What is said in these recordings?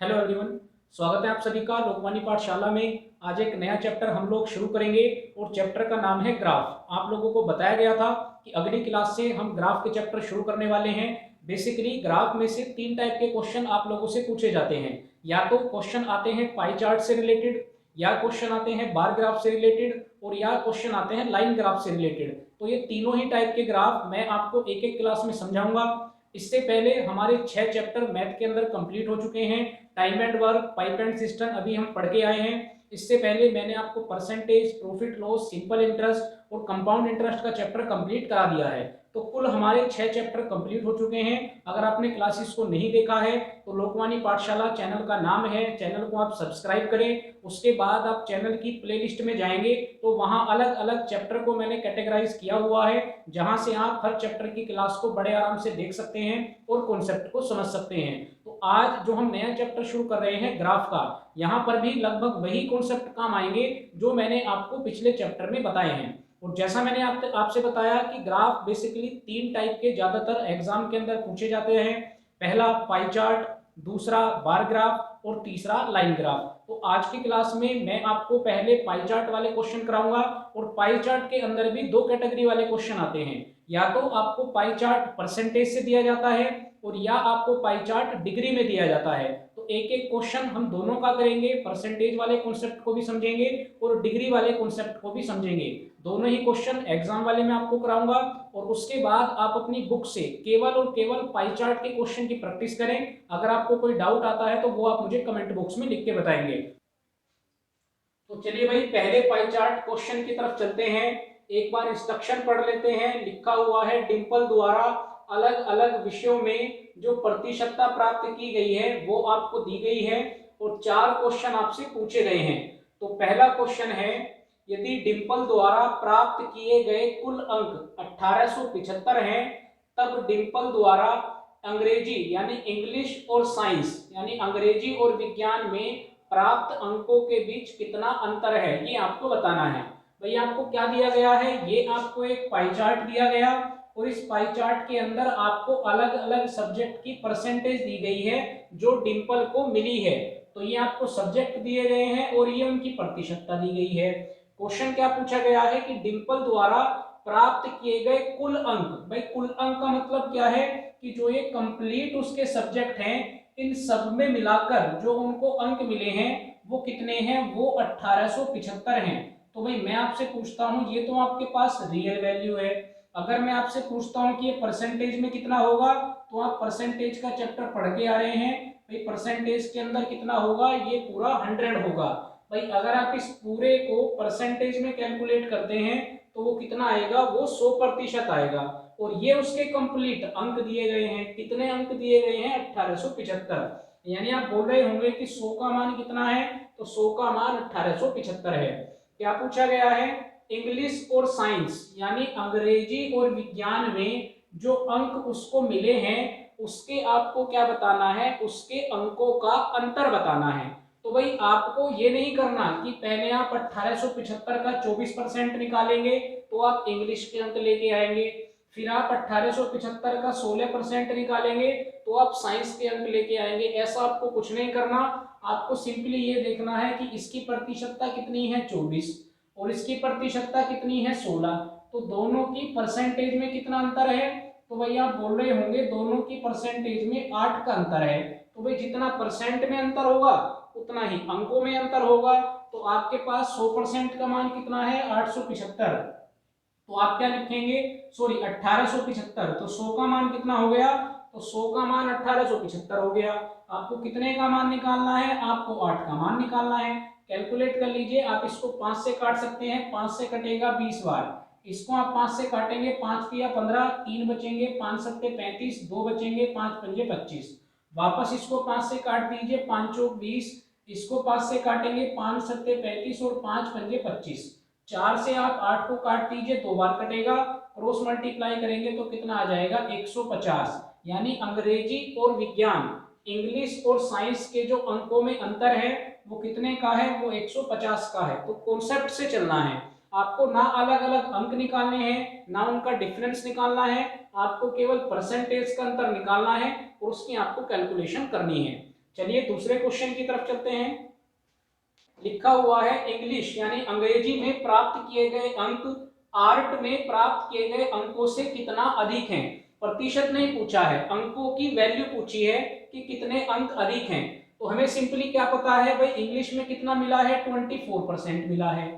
Hello everyone, स्वागत है आप सभी का लोकवाणी पाठशाला में। आज एक नया चैप्टर हम लोग शुरू करेंगे और चैप्टर का नाम है ग्राफ। आप लोगों को बताया गया था कि अगली क्लास से हम ग्राफ के चैप्टर शुरू करने वाले हैं। बेसिकली ग्राफ में से तीन टाइप के क्वेश्चन आप लोगों से पूछे जाते हैं। या तो क्वेश्चन आते हैं पाई चार्ट से रिलेटेड, या क्वेश्चन आते हैं बार ग्राफ से रिलेटेड, और या क्वेश्चन आते हैं लाइन ग्राफ से रिलेटेड। तो ये तीनों ही टाइप के ग्राफ मैं आपको एक एक क्लास में समझाऊंगा। इससे पहले हमारे 6 चैप्टर मैथ के अंदर कंप्लीट हो चुके हैं। Time and work, pipe and system अभी हम पढ़ के आए हैं। इससे पहले मैंने आपको percentage, profit loss, simple interest और कंपाउंड इंटरेस्ट का चैप्टर कंप्लीट करा दिया है। तो कुल हमारे 6 चैप्टर कंप्लीट हो चुके हैं। अगर आपने क्लासेस को नहीं देखा है तो लोकवाणी पाठशाला चैनल का नाम है, चैनल को आप सब्सक्राइब करें। उसके बाद आप चैनल की प्लेलिस्ट में जाएंगे तो वहां अलग अलग चैप्टर को मैंने कैटेगराइज किया हुआ है, जहां से आप हर चैप्टर की क्लास को बड़े आराम से देख सकते हैं और कॉन्सेप्ट को समझ सकते हैं। तो आज जो हम नया चैप्टर शुरू कर रहे हैं ग्राफ का, यहाँ पर भी लगभग वही कॉन्सेप्ट काम आएंगे जो मैंने आपको पिछले चैप्टर में बताए हैं। और जैसा मैंने आपसे बताया कि ग्राफ बेसिकली तीन टाइप के ज्यादातर एग्जाम के अंदर पूछे जाते हैं। पहला पाई चार्ट, दूसरा बार ग्राफ और तीसरा लाइन ग्राफ। तो आज की क्लास में मैं आपको पहले पाई चार्ट वाले क्वेश्चन कराऊंगा। और पाई चार्ट के अंदर भी दो कैटेगरी वाले क्वेश्चन आते हैं। या तो आपको पाई चार्ट परसेंटेज से दिया जाता है और या आपको पाई चार्ट डिग्री में दिया जाता है। तो एक एक क्वेश्चन हम दोनों का करेंगे, परसेंटेज वाले कॉन्सेप्ट को भी समझेंगे और डिग्री वाले कॉन्सेप्ट को भी समझेंगे। दोनों ही क्वेश्चन एग्जाम वाले में आपको कराऊंगा। और उसके बाद आप अपनी बुक से केवल और केवल पाई चार्ट के क्वेश्चन की प्रैक्टिस करें। अगर आपको कोई डाउट आता है तो वो आप मुझे कमेंट बॉक्स में लिख के बताएंगे। तो चलिए भाई, पहले पाई चार्ट क्वेश्चन की तरफ चलते हैं। एक बार इंस्ट्रक्शन पढ़ लेते हैं। लिखा हुआ है डिंपल द्वारा अलग अलग विषयों में जो प्रतिशतता प्राप्त की गई है वो आपको दी गई है और 4 क्वेश्चन आपसे पूछे गए हैं। तो पहला क्वेश्चन है, यदि डिंपल द्वारा प्राप्त किए गए कुल अंक 1875 हैं, तब डिंपल द्वारा अंग्रेजी यानी इंग्लिश और साइंस यानी अंग्रेजी और विज्ञान में प्राप्त अंकों के बीच कितना अंतर है, ये आपको बताना है। भाई आपको क्या दिया गया है, ये आपको एक पाई चार्ट दिया गया और इस पाई चार्ट के अंदर आपको अलग अलग सब्जेक्ट की परसेंटेज दी गई है जो डिंपल को मिली है। तो ये आपको सब्जेक्ट दिए गए हैं और ये उनकी प्रतिशतता दी गई है। क्वेश्चन क्या पूछा गया है कि डिंपल द्वारा प्राप्त किए गए कुल अंक। भाई कुल अंक का मतलब क्या है कि जो ये कंप्लीट उसके सब्जेक्ट हैं, इन सब में मिलाकर जो उनको अंक मिले हैं वो कितने हैं, वो 1875 हैं। तो भाई मैं आपसे पूछता हूं, ये तो आपके पास रियल वैल्यू है। अगर मैं आपसे पूछता हूं कि ये परसेंटेज में कितना होगा, तो आप परसेंटेज का चैप्टर पढ़ के आ रहे हैं। भाई परसेंटेज के अंदर कितना होगा, ये पूरा 100 होगा। भाई अगर आप इस पूरे को परसेंटेज में कैलकुलेट करते हैं तो वो कितना आएगा, वो 100% आएगा। और ये उसके कंप्लीट अंक दिए गए हैं। कितने अंक दिए गए हैं, 1875। यानी आप बोल रहे होंगे कि 100 का मान कितना है, तो 100 का मान 1875 है। क्या पूछा गया है, इंग्लिश और साइंस यानी अंग्रेजी और विज्ञान में जो अंक उसको मिले हैं उसके आपको क्या बताना है, उसके अंकों का अंतर बताना है। तो भाई आपको ये नहीं करना कि पहले आप 1875 का 24% निकालेंगे तो आप इंग्लिश के अंक लेके आएंगे, फिर आप 1875 का 16% निकालेंगे तो आप साइंस के अंक लेके आएंगे। ऐसा आपको कुछ नहीं करना। आपको सिंपली ये देखना है कि इसकी प्रतिशतता कितनी है, 24, और इसकी प्रतिशतता कितनी है, 16। तो दोनों की परसेंटेज में कितना अंतर है, तो भाई आप बोल रहे होंगे दोनों की परसेंटेज में 8 का अंतर है। तो भाई जितना परसेंट में अंतर होगा उतना ही अंकों में अंतर होगा। तो आपके पास 100% का मान कितना है, 875। तो आप क्या लिखेंगे, सॉरी 1875। तो 100 का मान कितना हो गया, तो 100 का मान 1875 हो गया। आपको कितने का मान निकालना है, आपको 8 का मान निकालना है। कैलकुलेट कर लीजिए। आप इसको 5 से काट सकते हैं, 5 से कटेगा 20 बार। इसको आप 5 से काटेंगे, 5 तिया 15, 3 बचेंगे, 5 सत्ते 35, 2 बचेंगे, 5 पंजे 25। वापस इसको 5 से काट दीजिए, 5 चौक 20। इसको 5 से काटेंगे, 5 सत्ते 35 और 5 पंजे 25। 4 से आप 8 को काट दीजिए, 2 बार कटेगा। क्रॉस मल्टीप्लाई करेंगे तो कितना आ जाएगा, 150। यानी अंग्रेजी और विज्ञान, इंग्लिश और साइंस के जो अंकों में अंतर है वो कितने का है, वो 150 का है। तो कॉन्सेप्ट से चलना है। आपको ना अलग अलग अंक निकालने हैं ना उनका डिफरेंस निकालना है, आपको केवल परसेंटेज का अंतर निकालना है और उसकी आपको कैलकुलेशन करनी है। चलिए दूसरे क्वेश्चन की तरफ चलते हैं। लिखा हुआ है इंग्लिश यानी अंग्रेजी में प्राप्त किए गए अंक आर्ट में प्राप्त किए गए अंकों से कितना अधिक हैं। प्रतिशत नहीं पूछा है, अंकों की वैल्यू पूछी है कि कितने अंक अधिक हैं। तो हमें सिंपली क्या पता है भाई, इंग्लिश में कितना मिला है, 24% मिला है।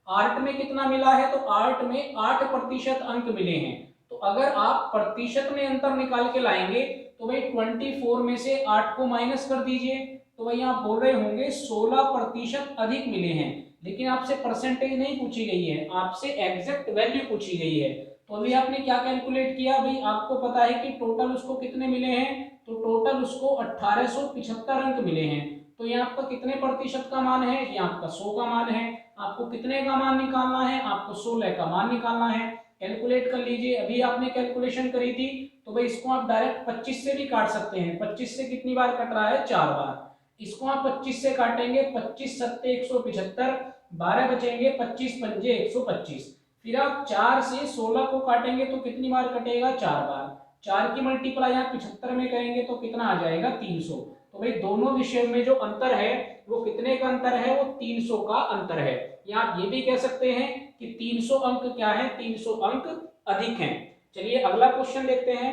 आर्ट में कितना मिला है, तो आर्ट में 8% अंक मिले हैं। तो अगर आप प्रतिशत में अंतर निकाल के लाएंगे तो भाई 24 में से 8 को माइनस कर दीजिए, तो भाई आप बोल रहे होंगे 16% अधिक मिले हैं। लेकिन आपसे परसेंटेज नहीं पूछी गई है, आपसे एग्जैक्ट वैल्यू पूछी गई है। तो अभी आपने क्या कैलकुलेट किया भाई, आपको पता है कि टोटल उसको कितने मिले हैं, तो टोटल उसको 1875 अंक मिले हैं। तो ये आपका कितने प्रतिशत का मान है, ये आपका 100 का मान है। आपको कितने का मान निकालना है, आपको 16 का मान निकालना है। कैलकुलेट कर लीजिए, अभी आपने कैलकुलेशन करी थी तो भाई इसको आप डायरेक्ट 25 से भी काट सकते हैं। 25 से कितनी बार कट रहा है, 4 बार। इसको आप 25 से काटेंगे, 25 सत्ते 175, 12 बचेंगे, 25 पंजे 125। फिर आप 4 से 16 को काटेंगे तो कितनी बार कटेगा, 4 बार। 4 की मल्टीप्लाई आप 75 में करेंगे तो कितना आ जाएगा, 300। तो भाई दोनों विषयों में जो अंतर है वो कितने का अंतर है, वो 300 का अंतर है। या आप ये भी कह सकते हैं कि 300 अंक क्या है, 300 अंक अधिक हैं। चलिए अगला क्वेश्चन देखते हैं।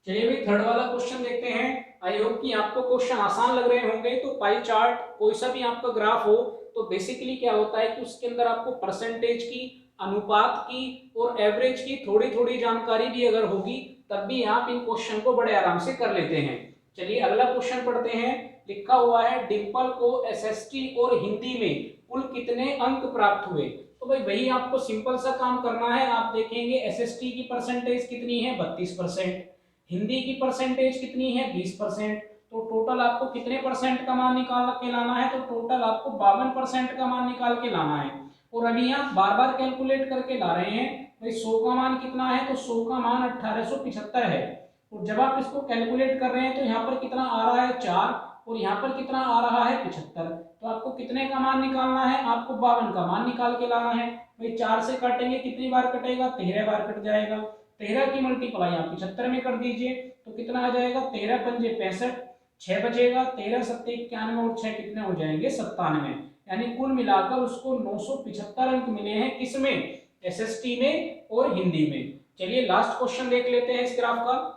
चलिए भाई थर्ड वाला क्वेश्चन देखते हैं। आई होप कि आपको क्वेश्चन आसान लग रहे होंगे। तो पाई चार्ट कोई सा भी आपका ग्राफ हो तो बेसिकली क्या होता है कि उसके अंदर आपको परसेंटेज की, अनुपात की और एवरेज की थोड़ी थोड़ी जानकारी भी अगर होगी तब भी आप इन क्वेश्चन को बड़े आराम से कर लेते हैं। चलिए अगला क्वेश्चन पढ़ते हैं। लिखा हुआ है डिम्पल को एसएसटी और हिंदी में कुल कितने अंक प्राप्त हुए। तो भाई वही आपको सिंपल सा काम करना है। आप देखेंगे एसएसटी की परसेंटेज कितनी है, 32%। हिंदी की परसेंटेज कितनी है, 20%। तो टोटल आपको कितने परसेंट का मान निकाल के लाना है, तो टोटल आपको 52% का मान निकाल के लाना है। और अभी आप बार बार कैलकुलेट करके ला रहे हैं। भाई 100 का मान कितना है, तो 100 का मान 1875 है। और जब आप इसको कैलकुलेट कर रहे हैं तो यहाँ पर कितना आ रहा है, 4, और यहाँ पर कितना आ रहा है, 75। तो आपको कितने का मान निकालना है, आपको 52 का मान निकाल के लाना है। भाई 4 से काटेंगे कितनी बार कटेगा, 13 बार कट जाएगा। 13 की मल्टीप्लाई आप 75 में कर दीजिए तो कितना आ जाएगा, 13 पंजे 65, 6 बचेगा, 13 सत्ते 91 और 6 कितने हो जाएंगे, 97। यानी कुल मिलाकर उसको 975 अंक मिले हैं, किसमें, एसएसटी में और हिंदी में। चलिए लास्ट क्वेश्चन देख लेते हैं इस ग्राफ का।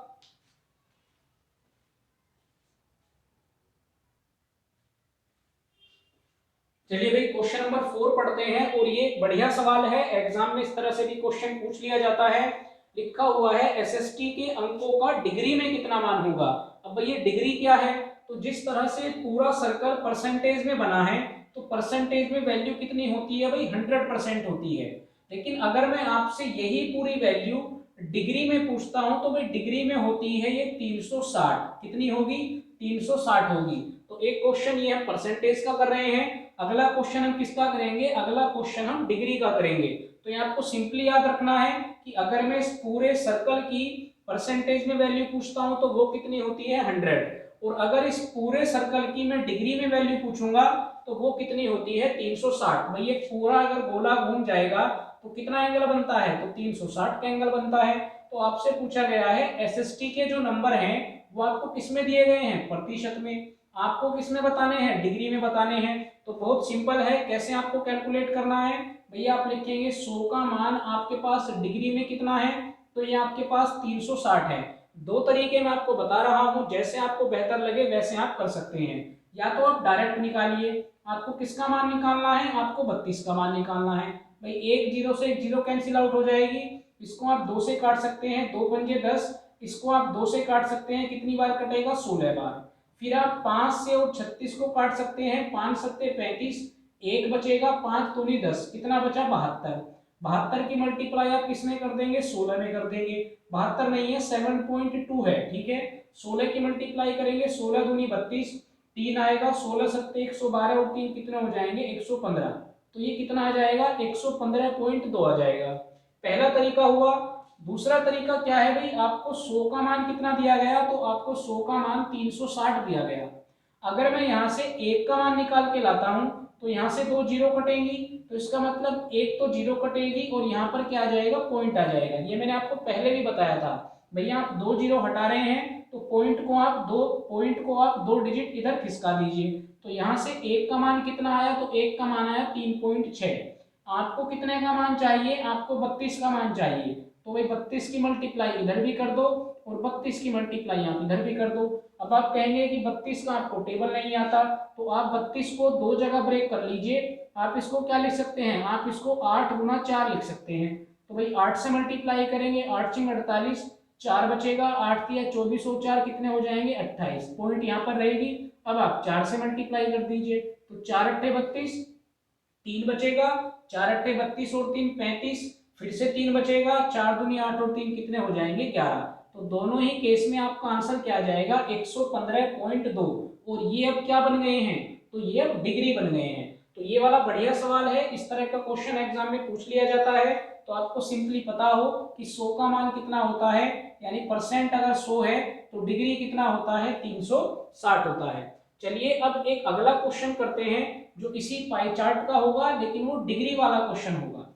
चलिए भाई क्वेश्चन नंबर 4 पढ़ते हैं। और ये बढ़िया सवाल है, एग्जाम में इस तरह से भी क्वेश्चन पूछ लिया जाता है। लिखा हुआ है एसएसटी के अंकों का डिग्री में कितना मान होगा। अब ये डिग्री क्या है, तो जिस तरह से पूरा सर्कल परसेंटेज में बना है तो परसेंटेज में वैल्यू कितनी होती है भाई, 100% होती है। लेकिन अगर मैं आपसे यही पूरी वैल्यू डिग्री में पूछता हूं तो भाई डिग्री में होती है ये 360। कितनी होगी, 360 होगी। तो एक क्वेश्चन ये हम परसेंटेज का कर रहे हैं, अगला क्वेश्चन हम किसका करेंगे, अगला क्वेश्चन हम डिग्री का करेंगे। तो ये आपको सिंपली याद रखना है कि अगर मैं इस पूरे सर्कल की परसेंटेज में वैल्यू पूछता हूं तो वो कितनी होती है, 100। और अगर इस पूरे सर्कल की मैं डिग्री में वैल्यू पूछूंगा तो वो कितनी होती है, 360। भाई ये पूरा अगर गोला घूम जाएगा तो कितना एंगल बनता है, तो 360 का एंगल बनता है। तो आपसे पूछा गया है एसएसटी के जो नंबर हैं वो आपको किस में दिए गए हैं, प्रतिशत में। आपको किस में बताने हैं, डिग्री में बताने हैं। तो बहुत सिंपल है, कैसे आपको कैलकुलेट करना है, भैया आप लिखेंगे 100 का मान आपके पास डिग्री में कितना है, तो ये आपके पास 360 है। दो तरीके मैं आपको बता रहा हूं, जैसे आपको बेहतर लगे वैसे आप कर सकते हैं। या तो आप डायरेक्ट निकालिए, आपको किसका मान निकालना है, आपको 32 का मान निकालना है। भाई एक जीरो से एक जीरो कैंसिल आउट हो जाएगी, इसको आप 2 से काट सकते हैं, 2 पंजे 10, इसको आप 2 से काट सकते हैं, कितनी बार कटेगा, 16 बार। फिर आप 5 से और 36 को काट सकते हैं, 5 सत्ते 35, एक बचेगा, 5 दूनी 10, कितना बचा, 72। 72 की मल्टीप्लाई आप किसमें कर देंगे, 16 में कर देंगे। 72 नहीं है, 7.2 है, ठीक है। 16 की मल्टीप्लाई करेंगे, 16 दूनी 32, 3 आएगा, 16 सत्ते 112 और 3 कितने हो जाएंगे, 115। तो ये कितना आ जाएगा, 115.2 आ जाएगा। पहला तरीका हुआ। दूसरा तरीका क्या है भाई, आपको 100 का मान कितना दिया गया, तो आपको 100 का मान 360 दिया गया। अगर मैं यहाँ से 1 का मान निकाल के लाता हूं तो यहाँ से 2 जीरो कटेंगी, तो इसका मतलब एक तो जीरो कटेगी और यहाँ पर क्या आ जाएगा, पॉइंट आ जाएगा। ये मैंने आपको पहले भी बताया था। भैया आप 2 जीरो हटा रहे हैं तो पॉइंट को आप 2 डिजिट इधर खिसका दीजिए। तो यहाँ से एक का मान कितना आया, तो एक का मान आया 3.6। आपको कितने का मान चाहिए, आपको 32 का मान चाहिए। तो भाई 32 की मल्टीप्लाई इधर भी कर दो और 32 की मल्टीप्लाई आप इधर भी कर दो। अब आप कहेंगे कि 32 का आपको टेबल नहीं आता, तो आप 32 को 2 जगह ब्रेक कर लीजिए। आप इसको क्या लिख सकते हैं, आप इसको 8 गुना 4 लिख सकते हैं। तो भाई 8 से मल्टीप्लाई करेंगे, 8 से 48, 4 बचेगा, 8 या 24 और 4 कितने हो जाएंगे, 28। पॉइंट यहाँ पर रहेगी। अब आप 4 से मल्टीप्लाई कर दीजिए, तो 4 अट्ठे 32, 3 बचेगा, 4 अट्ठे 32 और 3 35, फिर से 3 बचेगा, 4 दूनी 8 और 3 कितने हो जाएंगे, 11। तो दोनों ही केस में आपका आंसर क्या आ जाएगा, 115.2। और ये अब क्या बन गए हैं, तो ये अब डिग्री बन गए हैं। तो ये वाला बढ़िया सवाल है, इस तरह का क्वेश्चन एग्जाम में पूछ लिया जाता है। तो आपको सिंपली पता हो कि 100 का मान कितना होता है, यानी परसेंट अगर 100 है तो डिग्री कितना होता है, 360 होता है। चलिए अब एक अगला क्वेश्चन करते हैं जो इसी पाई चार्ट का होगा, लेकिन वो डिग्री वाला क्वेश्चन होगा।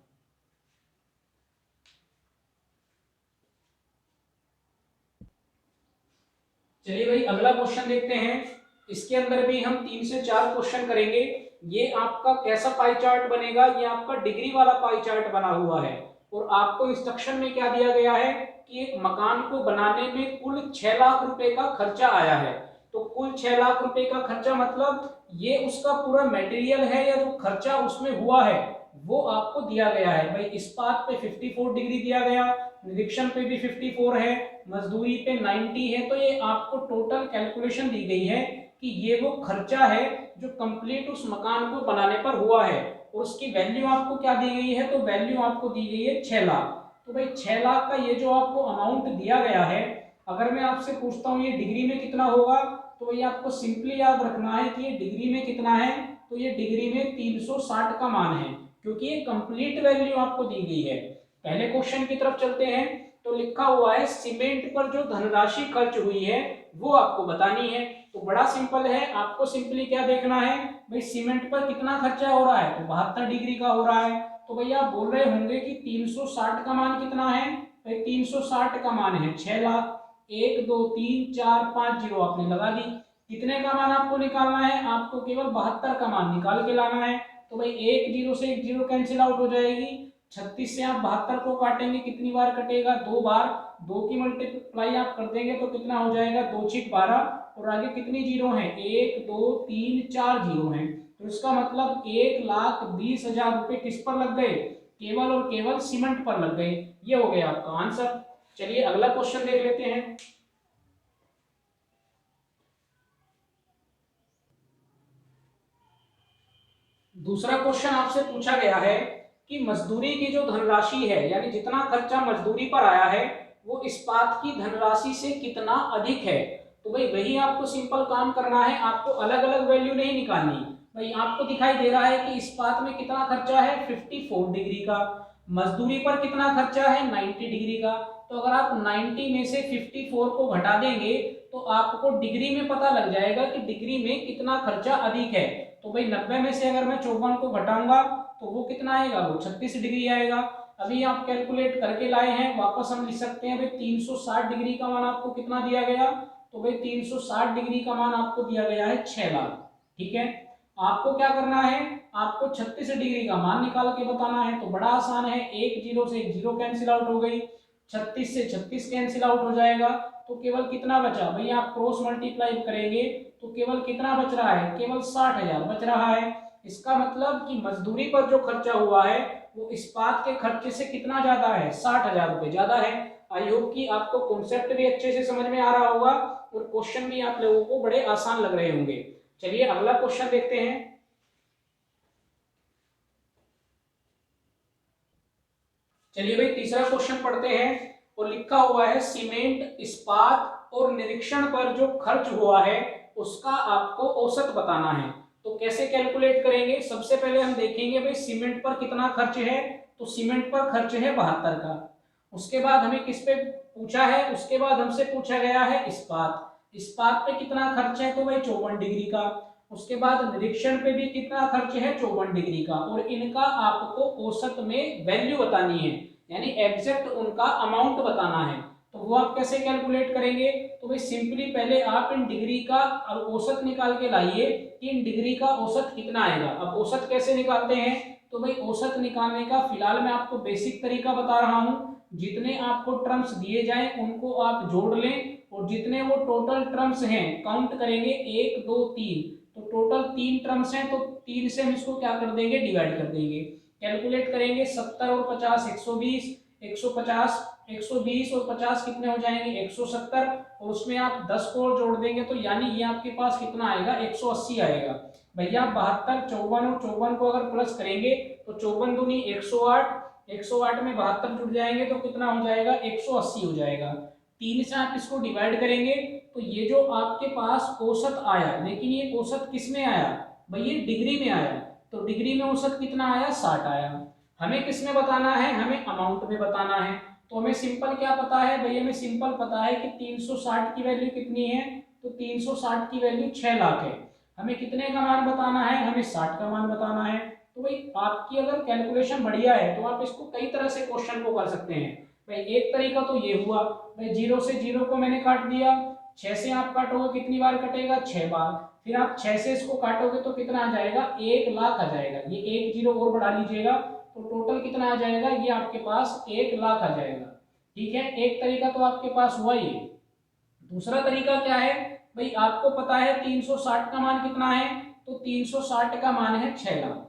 चलिए भाई अगला क्वेश्चन देखते हैं। इसके अंदर भी हम 3 से 4 क्वेश्चन करेंगे। ये आपका कैसा पाई चार्ट बनेगा, ये आपका डिग्री वाला पाई चार्ट बना हुआ है। और आपको इंस्ट्रक्शन में क्या दिया गया है कि एक मकान को बनाने में कुल 6 लाख रुपए का खर्चा आया है। तो कुल 6 लाख रुपए का खर्चा मतलब ये उसका पूरा मटेरियल है या जो खर्चा उसमें हुआ है वो आपको दिया गया है। भाई इस्पात पे 54 डिग्री दिया गया, निरीक्षण पे भी 54 है, मजदूरी पे 90 है। तो ये आपको टोटल कैलकुलेशन दी गई है कि ये वो खर्चा है जो कंप्लीट उस मकान को बनाने पर हुआ है। और उसकी वैल्यू आपको क्या दी गई है, तो वैल्यू आपको दी गई है 6 लाख। तो भाई 6 लाख का ये जो आपको अमाउंट दिया गया है, अगर मैं आपसे पूछता हूँ ये डिग्री में कितना होगा, तो ये आपको सिंपली याद रखना है कि ये डिग्री में कितना है, तो ये डिग्री में 360 का मान है, क्योंकि ये कंप्लीट वैल्यू आपको दी गई है। पहले क्वेश्चन की तरफ चलते हैं। तो लिखा हुआ है सीमेंट पर जो धनराशि खर्च हुई है वो आपको बतानी है। तो बड़ा सिंपल है, आपको सिंपली क्या देखना है, भाई सीमेंट पर कितना खर्चा हो रहा है, तो 72 डिग्री का हो रहा है। तो भैया आप बोल रहे होंगे कि 360 का मान कितना है, भाई 360 का मान है 6 लाख। 1 2 3 4 5 जीरो आपने लगा दी। कितने का मान आपको निकालना है, आपको केवल 72 का मान निकाल के लाना है। तो भाई एक जीरो से एक जीरो कैंसिल आउट हो जाएगी। 36 से आप 72 को काटेंगे, कितनी बार कटेगा, 2 बार। 2 की मल्टीप्लाई आप कर देंगे तो कितना हो जाएगा, 2 छिक 12। और आगे कितनी जीरो हैं, 1 2 3 4 जीरो हैं। तो इसका मतलब 1,20,000 रुपए किस पर लग गए, केवल और केवल सीमेंट पर लग गए। ये हो गया आपका आंसर। चलिए अगला क्वेश्चन देख लेते हैं। दूसरा क्वेश्चन आपसे पूछा गया है कि मजदूरी की जो धनराशि है, यानी जितना खर्चा मजदूरी पर आया है वो इस्पात की धनराशि से कितना अधिक है। तो भाई वही आपको सिंपल काम करना है, आपको अलग अलग वैल्यू नहीं निकालनी। भाई आपको दिखाई दे रहा है कि इस्पात में कितना खर्चा है, 54 डिग्री का। मजदूरी पर कितना खर्चा है, 90 डिग्री का। तो अगर आप 90 में से 54 को घटा देंगे तो आपको डिग्री में पता लग जाएगा कि डिग्री में कितना खर्चा अधिक है। तो भाई 90 में से अगर मैं 54 को घटाऊंगा तो वो कितना आएगा, वो 36 डिग्री आएगा। अभी आप कैलकुलेट करके लाए हैं, वापस हम लिख सकते हैं। भाई 360 डिग्री का मान आपको कितना दिया गया, तो भाई 360 डिग्री का मान आपको दिया गया है 6 लाख। ठीक है, आपको क्या करना है, आपको 36 डिग्री का मान निकाल के बताना है। तो बड़ा आसान है, एक जीरो से एक जीरो कैंसिल आउट हो गई, 36 से 36 कैंसिल आउट हो जाएगा। तो केवल कितना बचा, भाई आप क्रॉस मल्टीप्लाई करेंगे तो केवल कितना बच रहा है, केवल 60,000 बच रहा है। इसका मतलब कि मजदूरी पर जो खर्चा हुआ है वो इस्पात के खर्चे से कितना ज्यादा है, 60,000 रुपए ज्यादा है। आई होप कि आपको कॉन्सेप्ट भी अच्छे से समझ में आ रहा होगा और क्वेश्चन भी आप लोगों को बड़े आसान लग रहे होंगे। चलिए अगला क्वेश्चन देखते हैं। चलिए भाई तीसरा क्वेश्चन पढ़ते हैं। और लिखा हुआ है सीमेंट इस्पात और निरीक्षण पर जो खर्च हुआ है उसका आपको औसत बताना है। तो कैसे कैलकुलेट करेंगे, सबसे पहले हम देखेंगे भाई सीमेंट पर कितना खर्च है। तो सीमेंट पर खर्च है 72 का। उसके बाद हमें किस पे पूछा है, उसके बाद हमसे पूछा गया है इस्पात। इस्पात पे कितना खर्च है, तो भाई 54 डिग्री का। उसके बाद निरीक्षण पे भी कितना खर्च है 54 डिग्री का, और इनका आपको औसत में वैल्यू बतानी है, यानी एग्जैक्ट उनका अमाउंट बताना है। तो वो आप कैसे कैलकुलेट करेंगे? तो भाई सिंपली पहले आप इन डिग्री का औसत निकाल के लाइए कि इन डिग्री का औसत कितना आएगा। अब औसत कैसे निकालते हैं? तो भाई औसत निकालने का फिलहाल मैं आपको बेसिक तरीका बता रहा हूँ। जितने आपको टर्म्स दिए जाएं उनको आप जोड़ लें, और जितने वो टोटल टर्म्स हैं काउंट करेंगे 1 2 3, तो टोटल 3 टर्म्स हैं, तो 3 से हम इसको क्या कर देंगे, डिवाइड कर देंगे। कैलकुलेट करेंगे 70 और 50 120, 150 120 और 50 कितने हो जाएंगे 170, और उसमें आप 10 को और जोड़ देंगे तो यानी ये आपके पास कितना आएगा 180 आएगा। भैया 72 54 और 54 को अगर प्लस करेंगे तो 54 दूनी 108, 108 में 72 जुड़ जाएंगे तो कितना हो जाएगा 180 हो जाएगा। 3 से आप इसको डिवाइड करेंगे तो ये जो आपके पास औसत आया, लेकिन ये औसत किस में आया भाई, ये डिग्री में आया, तो डिग्री में औसत कितना आया 60 आया। हमें किस में बताना है, हमें अमाउंट में बताना है। तो हमें सिंपल क्या पता है भाई, हमें सिंपल पता है कि 360 की वैल्यू कितनी है, तो 360 की वैल्यू 6 लाख है। हमें कितने का मान बताना है, हमें 60 का मान बताना है। तो भाई आपकी अगर कैलकुलेशन बढ़िया है तो आप इसको कई तरह से क्वेश्चन को कर सकते हैं। भाई एक तरीका तो ये हुआ, भाई 0 से 0 को मैंने काट दिया, 6 से आप काटोगे कितनी बार कटेगा 6 बार, फिर आप 6 से इसको काटोगे तो कितना आ जाएगा 1 लाख आ जाएगा। ये एक जीरो और बढ़ा लीजिएगा तो टोटल कितना आ जाएगा, ये आपके पास 1 लाख आ जाएगा। ठीक है, एक तरीका तो आपके पास हुआ ये। दूसरा तरीका क्या है भाई, आपको पता है 360 का मान कितना है, तो 360 का मान है 6 लाख।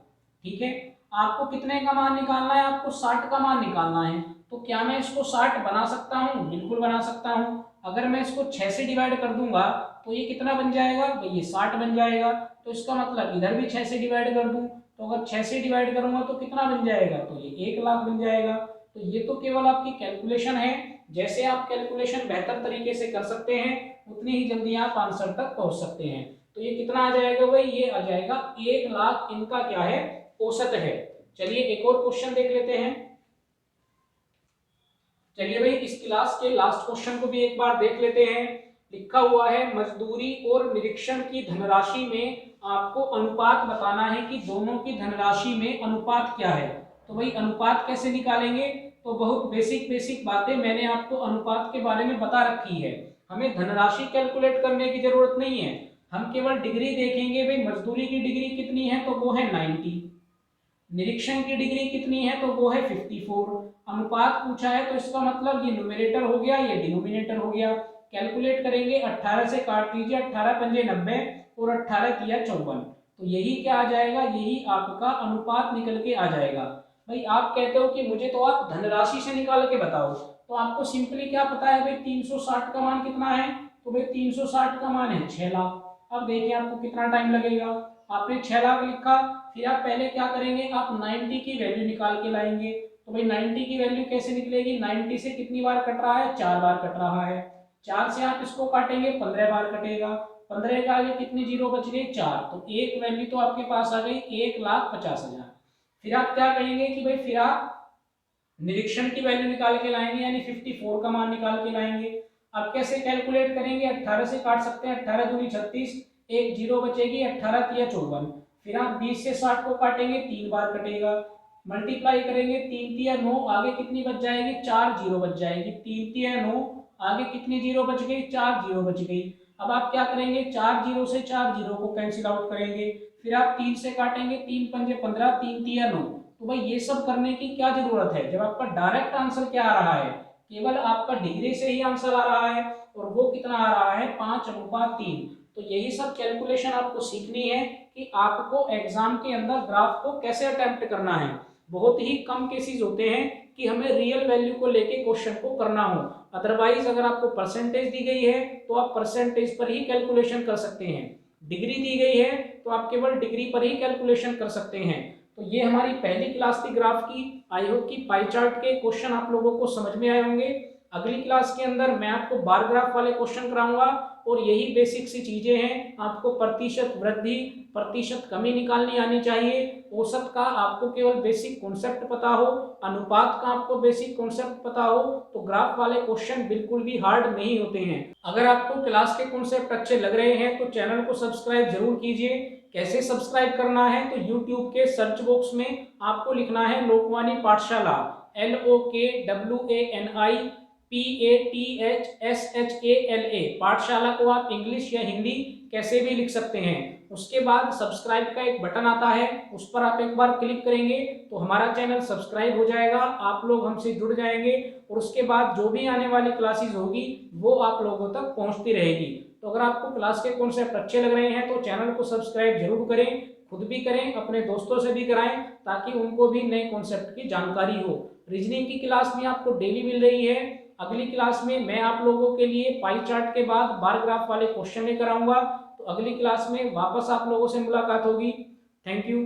ठीक है, आपको कितने का मान निकालना है, आपको 60 का मान निकालना है। तो क्या मैं इसको 60 बना सकता हूँ? बिल्कुल बना सकता हूँ। अगर मैं इसको 6 से डिवाइड कर दूंगा तो ये कितना बन जाएगा भाई, ये 60 बन जाएगा। तो इसका मतलब इधर भी 6 से डिवाइड कर दूं, तो अगर 6 से डिवाइड करूंगा तो कितना बन जाएगा, तो ये 1 लाख बन जाएगा। तो ये तो केवल आपकी कैलकुलेशन है, जैसे आप कैलकुलेशन बेहतर तरीके से कर सकते हैं उतनी ही जल्दी आप आंसर तक पहुंच सकते हैं। तो ये कितना आ जाएगा भाई, ये आ जाएगा 1 लाख, इनका क्या है औसत है। चलिए एक और क्वेश्चन देख लेते हैं। चलिए भाई इस क्लास के लास्ट क्वेश्चन को भी एक बार देख लेते हैं। लिखा हुआ है मजदूरी और निरीक्षण की धनराशि में आपको अनुपात बताना है कि दोनों की धनराशि में अनुपात क्या है। तो भाई अनुपात कैसे निकालेंगे, तो बहुत बेसिक बेसिक बातें मैंने आपको अनुपात के बारे में बता रखी है। हमें धनराशि कैलकुलेट करने की जरूरत नहीं है, हम केवल डिग्री देखेंगे। भाई मजदूरी की डिग्री कितनी है, तो वो है 90, निरीक्षण की डिग्री कितनी है, तो वो है 54। अनुपात पूछा है तो इसका मतलब ये न्यूमरेटर हो गया, ये डिनोमिनेटर हो गया। कैलकुलेट करेंगे 18 से काट लीजिए, 18 पंजे 90 और 18 किया 54, तो यही क्या आ जाएगा, यही आपका अनुपात निकल के आ जाएगा। भाई आप कहते हो कि मुझे तो आप धनराशि से निकाल के बताओ, तो आपको सिंपली क्या पता है भाई 360 का मान कितना है, तो भाई 360 का मान है 6 लाख। अब देखिए आपको कितना टाइम लगेगा, आपने 6 लाख लिखा, फिर आप पहले क्या करेंगे, आप 90 की वैल्यू निकाल के लाएंगे। तो भाई 90 की वैल्यू कैसे निकलेगी, 90 से कितनी बार कट रहा है, 4 बार कट रहा है। 4 से आप इसको काटेंगे 15 बार कटेगा, 15 के आगे कितने जीरो बच गए 4, तो एक वैल्यू तो आपके पास आ गई 1,50,000। फिर आप क्या कहेंगे कि भाई फिर आप निरीक्षण की वैल्यू निकाल के लाएंगे, यानी 54 का मान निकाल के लाएंगे। अब कैसे कैलकुलेट करेंगे, 18 से काट सकते हैं, 18 दूनी 36, एक जीरो बचेगी, 18 किया 54। फिर आप 20 से 60 को काटेंगे, 3 बार कटेगा, मल्टीप्लाई करेंगे, 3 तिया 9, आगे कितनी बच जाएगी, 4 जीरो बच जाएगी, 3 तिया 9, आगे कितनी जीरो बच गई, 4 जीरो बच गई। अब आप क्या करेंगे, 4 जीरो से 4 जीरो को कैंसिल आउट करेंगे, फिर आप 3 से काटेंगे, 3 पंजे 15, 3 तिया 9। तो भाई ये सब करने की क्या जरूरत है, जब आपका डायरेक्ट आंसर क्या आ रहा है, केवल आपका डिग्री से ही आंसर आ रहा है, और वो कितना आ रहा है 5:3। तो यही सब कैलकुलेशन आपको सीखनी है कि आपको एग्जाम के अंदर ग्राफ को कैसे अटेम्प्ट करना है। बहुत ही कम केसेस होते हैं कि हमें रियल वैल्यू को लेके क्वेश्चन को करना हो, अदरवाइज अगर आपको परसेंटेज दी गई है तो आप परसेंटेज पर ही कैलकुलेशन कर सकते हैं, डिग्री दी गई है तो आप केवल डिग्री पर ही कैलकुलेशन कर सकते हैं। तो ये हमारी पहली क्लास थी ग्राफ की। आई होप कि पाई चार्ट के क्वेश्चन आप लोगों को समझ में आए होंगे। अगली क्लास के अंदर मैं आपको बार ग्राफ वाले क्वेश्चन कराऊंगा, और यही बेसिक सी चीजें हैं। आपको प्रतिशत वृद्धि, प्रतिशत कमी निकालनी आनी चाहिए, औसत का आपको केवल बेसिक कॉन्सेप्ट पता हो, अनुपात का आपको बेसिक कॉन्सेप्ट पता हो, तो ग्राफ वाले क्वेश्चन बिल्कुल भी हार्ड नहीं होते हैं। अगर आपको क्लास के कॉन्सेप्ट अच्छे लग रहे हैं तो चैनल को सब्सक्राइब जरूर कीजिए। कैसे सब्सक्राइब करना है, तो यूट्यूब के सर्च बॉक्स में आपको लिखना है लोकवाणी पाठशाला, LOKWANIPATHSHALA, पाठशाला को आप इंग्लिश या हिंदी कैसे भी लिख सकते हैं। उसके बाद सब्सक्राइब का एक बटन आता है, उस पर आप एक बार क्लिक करेंगे तो हमारा चैनल सब्सक्राइब हो जाएगा, आप लोग हमसे जुड़ जाएंगे और उसके बाद जो भी आने वाली क्लासेस होगी वो आप लोगों तक पहुंचती रहेगी। तो अगर आपको क्लास के कॉन्सेप्ट अच्छे लग रहे हैं तो चैनल को सब्सक्राइब जरूर करें, खुद भी करें, अपने दोस्तों से भी कराएं, ताकि उनको भी नए कॉन्सेप्ट की जानकारी हो। रीजनिंग की क्लास भी आपको डेली मिल रही है। अगली क्लास में मैं आप लोगों के लिए पाई चार्ट के बाद बार ग्राफ वाले क्वेश्चन लेकर आऊंगा। तो अगली क्लास में वापस आप लोगों से मुलाकात होगी। Thank you.